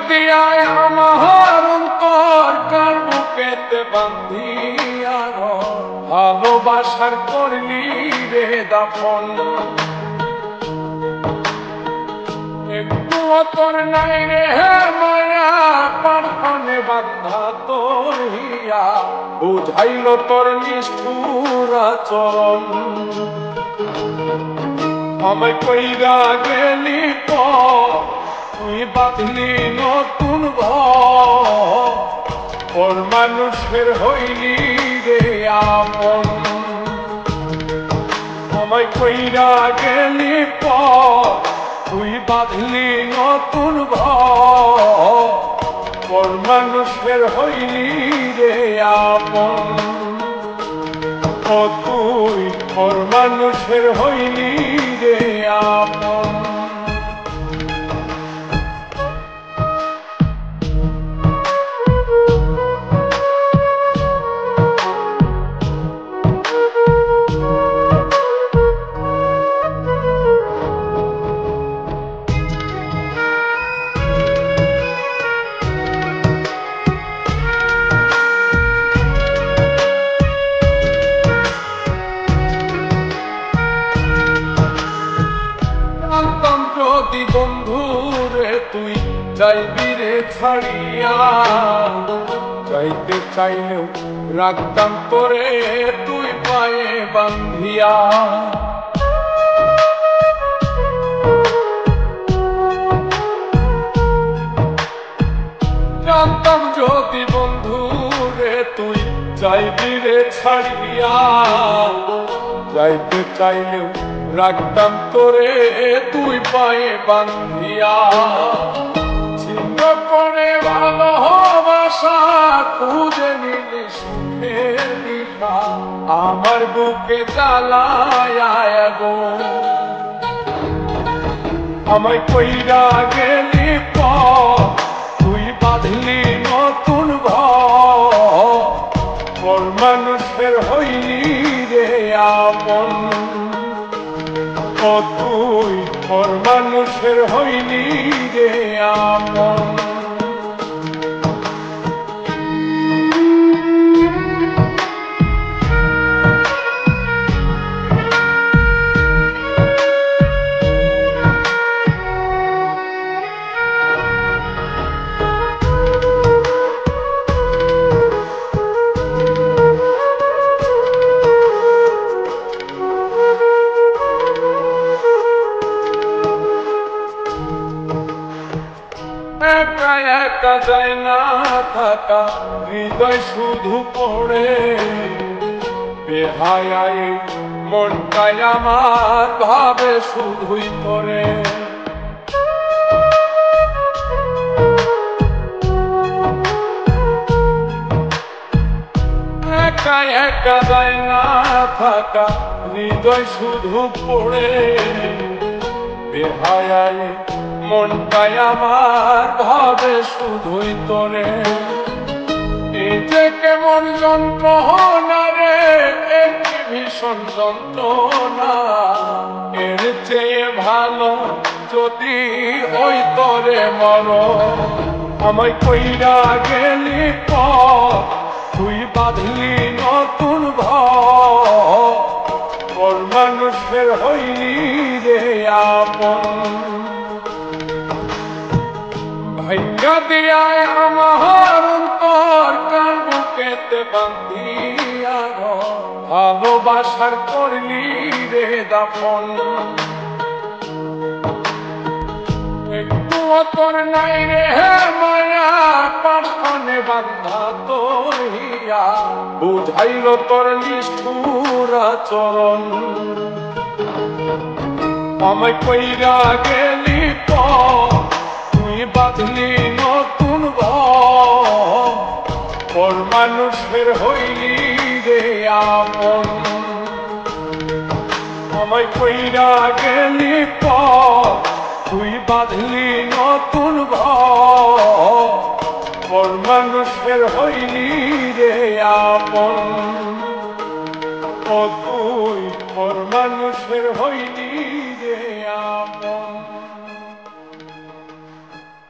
দিয়ায় আমার অন্তর কার বুকেতে বান্ধিয়া ভালোবাসার করলি রে দাফন। একটু তোর নাই রে মায়া পারখানে বান্ধা তোর হিয়া বুঝাইল তোর নিষ্ঠুর আচরণ। আমায় কইরা গেলি তুই বাঁধলি নতুন ঘর ওর মানুষের হইলি রে আপন। আমায় কইরা গেলি তুই বাঁধলি নতুন ঘর ওর মানুষের হইলি রে আপন। ও তুই ওর মানুষের হইলি রে আপন। যদি বন্ধুরে তুই যাইবি রে ছাড়িয়া যাইতে চাইলেও রাখতাম তোরে তুই পায়ে বান্ধিয়া। জানতাম যদি বন্ধুরে তুই যাইবি রে ছাড়িয়া যাইতে চাইলেও রাখতাম তোরে তুই পায়ে বান্ধিয়া। ছিন্ন করে ভালোবাসা খুঁজে নিলি সুখের দিশা আমার বুকে জ্বালায় আগুন। আমায় কইরা গেলি তুই বাঁধলি নতুন ঘর ওর মানুষের হইলি রে আপন। ও তুই ওর মানুষের হইলি রে আপন। একা একা যায় না থাকা হৃদয় শুধু পড়ে বেহায়ায় মনটাই আমার ভাবে শুধুই তোরে। একা একা যায় না থাকা হৃদয় শুধু পড়ে বেহায়ায় মনটাই আমার ভাবে শুধুই তোরে। এই যে কেমন যন্ত্রণা রে একটি ভীষণ যন্ত্রণা এর চেয়ে ভালো যদি ওই তোরে মর। আমায় কইরা গেলি তুই বাঁধলি নতুন ঘর ওর মানুষের হইলি রে আপন। ভাইয়া দিয়ায় আমার অন্তর কার বুকেতে বান্ধিয়া ভালোবাসার করলি রে দাফন। একটু তোর নাই রে মায়া পারখানে বান্ধা তোর হিয়া বুঝাইল তোর নিষ্ঠুর আচরণ। আমায় কইরা গেলি তুই বাঁধলি নতুন ঘর ওর মানুষের হইলি রে আপন। আমায় কইরা গেলি তুই বাঁধলি নতুন ঘর ওর মানুষের হইলি রে আপন। ও তুই ওর মানুষের হইলি